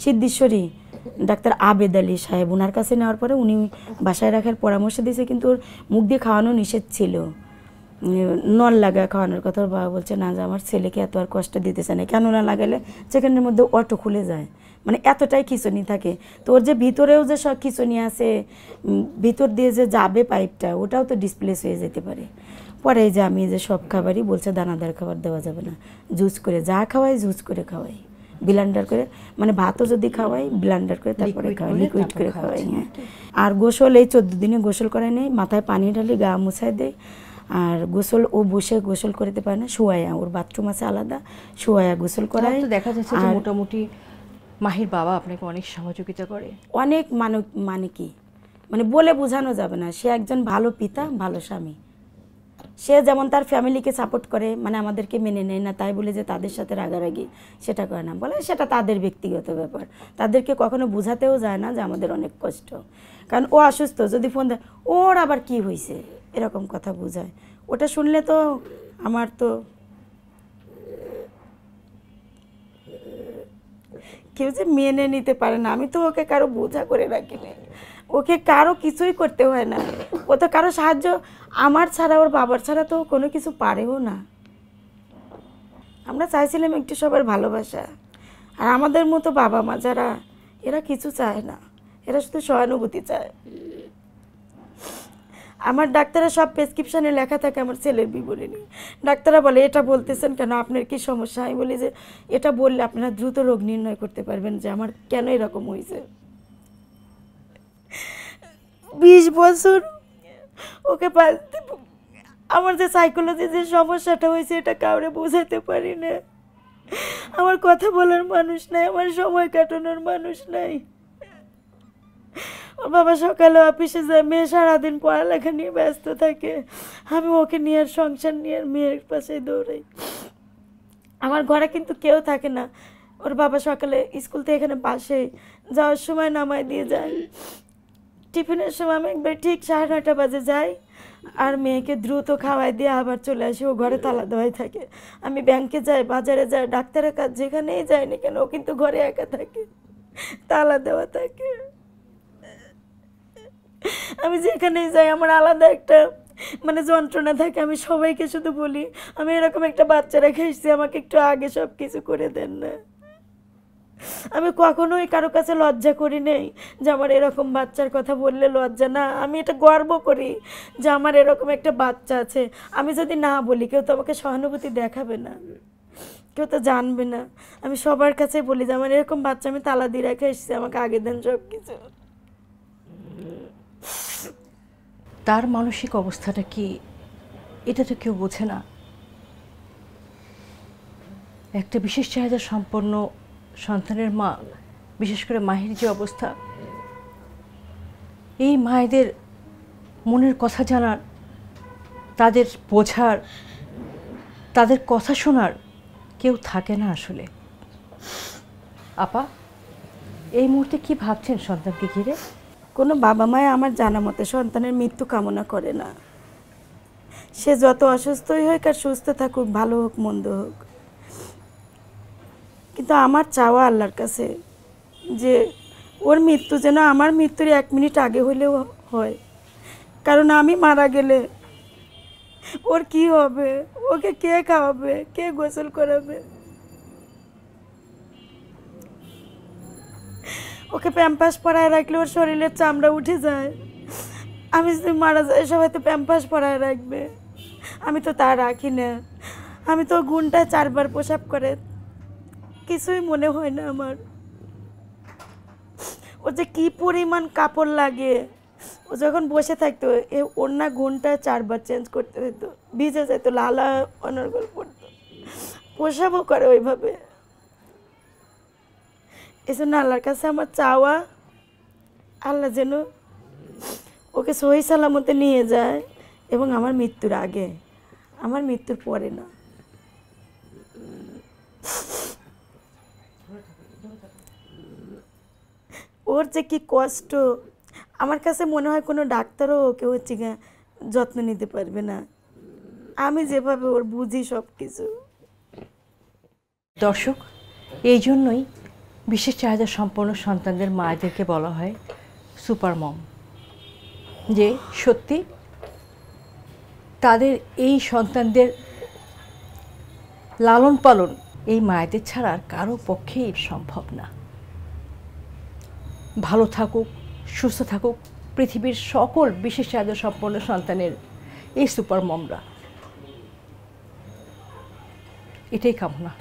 Siddheshwari doctor আবেদ আলী সাহেব, ওনার কাছে নেওয়ার পরে উনি বাসায় রাখার পরামর্শ দিয়েছে, কিন্তু ওর মুখ দিয়ে খাওয়ানো নিষেধ ছিল, নল লাগা খাওয়ানোর কথা। ওর বাবা বলছে না, যে আমার ছেলেকে এত আর কষ্ট দিতেছে না, কেন না লাগালে সেখানের মধ্যে অটো খুলে যায়, মানে এতটাই খিঁচুনি থাকে। তো ওর যে ভিতরেও যে সব খিঁচুনি আছে, ভিতর দিয়ে যে যাবে পাইপটা, ওটাও তো ডিসপ্লেস হয়ে যেতে পারে। পরে যে আমি যে সব খাবারই বলছে দানাদার খাবার দেওয়া যাবে না, জুস করে যা খাওয়াই জুস করে খাওয়াই, ব্লেন্ডার করে, মানে ভাতও যদি খাওয়াই ব্লেন্ডার করে তারপরে খাওয়াই, লিকুইড করে খাওয়াই। হ্যাঁ, আর গোসল এই 14 দিনে গোসল করাই নেই, মাথায় পানি ঢালি গা মুছাই দেয়। আর গোসল ও বসে গোসল করতে পারে না, শোয়ায়া, ওর বাথরুম আছে আলাদা, শোয়ায়া গোসল করায়। তো দেখা যাচ্ছে যে মোটামুটি মাহির বাবা আপনাকে অনেক সহযোগিতা করে, অনেক। মানে কি, মানে বলে বোঝানো যাবে না, সে একজন ভালো পিতা, ভালো স্বামী। সে যেমন তার ফ্যামিলিকে সাপোর্ট করে, মানে আমাদেরকে মেনে নেয় না তাই বলে যে তাদের সাথে রাগারাগি সেটা করে না, বলে সেটা তাদের ব্যক্তিগত ব্যাপার, তাদেরকে কখনো বোঝাতেও যায় না যে আমাদের অনেক কষ্ট, কারণ ও অসুস্থ, যদি ফোন দেয় ওর আবার কি হয়েছে এরকম কথা বোঝায়। ওটা শুনলে তো আমার তো কেউ যে মেনে নিতে পারে না। আমি তো ওকে কারো বোঝা করে রাখি না, ওকে কারো কিছুই করতে হয় না, ও তো কারো সাহায্য আমার ছাড়া, ওর বাবার ছাড়া তো কোনো কিছু পারেও না। আমরা চাইছিলাম একটু সবার ভালোবাসা, আর আমাদের মতো বাবা মা যারা, এরা কিছু চায় না, এরা শুধু সহানুভূতি চায়। আমার ডাক্তারের সব প্রেসক্রিপশানে লেখা থাকে আমার ছেলের বিবরণী। ডাক্তাররা বলে এটা বলতেছেন কেন, আপনার কি সমস্যা? আমি বলি যে এটা বললে আপনারা দ্রুত রোগ নির্ণয় করতে পারবেন যে আমার কেন এরকম হয়েছে। 20 বছর ওকে আমার যে সাইকোলজি যে সমস্যাটা হয়েছে এটা কাউরে বোঝাতে পারি না। আমার কথা বলার মানুষ নাই, আমার সময় কাটানোর মানুষ নাই। ওর বাবা সকালে অফিসে যায়, মেয়ে সারাদিন পড়ালেখা নিয়ে ব্যস্ত থাকে, আমি ওকে নিয়ে আর সংসার নিয়ে আর মেয়ের পাশে দৌড়াই। আমার ঘরে কিন্তু কেউ থাকে না। ওর বাবা সকালে স্কুল থেকে এখানে পাশে যাওয়ার সময় নামাই দিয়ে যায়, টিফিনের সময় আমি একবার ঠিক 9:30 বাজে যাই, আর মেয়েকে দ্রুত খাওয়াই দিয়ে আবার চলে আসি, ও ঘরে তালা দেওয়াই থাকে। আমি ব্যাংকে যাই, বাজারে যাই, ডাক্তারের কাজ যেখানেই যাইনি কেন, ও কিন্তু ঘরে একা থাকে, তালা দেওয়া থাকে। আমি যেখানেই যাই আমার আলাদা একটা মানে যন্ত্রণা থাকে। আমি সবাইকে শুধু বলি আমি এরকম একটা বাচ্চা রেখে এসেছি, আমাকে একটু আগে সব কিছু করে দেন না। আমি কখনোই কারো কাছে লজ্জা করি নেই যে আমার এরকম বাচ্চার কথা বললে লজ্জা না, আমি এটা গর্ব করি যে আমার এরকম একটা বাচ্চা আছে। আমি যদি না বলি কেউ তো আমাকে সহানুভূতি দেখাবে না, কেউ তো জানবে না। আমি সবার কাছে বলি যে আমার এরকম বাচ্চা, আমি তালা দিয়ে রেখে এসেছি, আমাকে আগে দেন সব কিছু। তার মানসিক অবস্থাটা কি এটা তো কেউ বোঝে না। একটা বিশেষ চাহিদা সম্পন্ন সন্তানের মা, বিশেষ করে মাহির যে অবস্থা, এই মায়েদের মনের কথা জানার, তাদের বোঝার, তাদের কথা শোনার কেউ থাকে না আসলে। আপা, এই মুহূর্তে কি ভাবছেন সন্তানকে ঘিরে? কোনো বাবা মায় আমার জানা মতে সন্তানের মৃত্যু কামনা করে না। সে যত অসুস্থই হোক আর সুস্থ থাকুক, ভালো হোক মন্দ হোক, কিন্তু আমার চাওয়া আল্লাহর কাছে যে ওর মৃত্যু যেন আমার মৃত্যুর 1 মিনিট আগে হলেও হয়। কারণ আমি মারা গেলে ওর কি হবে, ওকে কে খাওয়াবে, কে গোসল করাবে, ওকে প্যাম্পাস পরায় রাখলে ওর শরীরের চামড়া উঠে যায়। আমি যদি মারা যাই সবাই তো প্যাম্পাস পরায় রাখবে, আমি তো তা রাখি না। আমি তো ঘন্টায় 4 বার প্রসাব করে, কিছুই মনে হয় না আমার। ও যে কি পরিমাণ কাপড় লাগে, ও যখন বসে থাকতো ওড়না ঘন্টায় 4 বার চেঞ্জ করতে হতো, ভিজে যেত, লালা অনর্গল পড়তো, প্রসাবও করে ওইভাবে। এই জন্য আল্লাহর কাছে আমার চাওয়া, আল্লাহ যেন ওকে সহি সালামতে নিয়ে যায়, এবং আমার মৃত্যুর আগে, আমার মৃত্যুর পরে না। ওর যে কি কষ্ট, আমার কাছে মনে হয় কোনো ডাক্তারও ওকে হচ্ছে যত্ন নিতে পারবে না, আমি যেভাবে ওর বুঝি সব কিছু। দর্শক, এই জন্যই বিশেষ চাহিদা সম্পন্ন সন্তানদের মায়েদেরকে বলা হয় সুপার মম, যে সত্যি তাদের এই সন্তানদের লালন পালন এই মায়েদের ছাড়া আর কারো পক্ষেই সম্ভব না। ভালো থাকুক, সুস্থ থাকুক পৃথিবীর সকল বিশেষ চাহিদা সম্পন্ন সন্তানের এই সুপার মমরা, এটাই কামনা।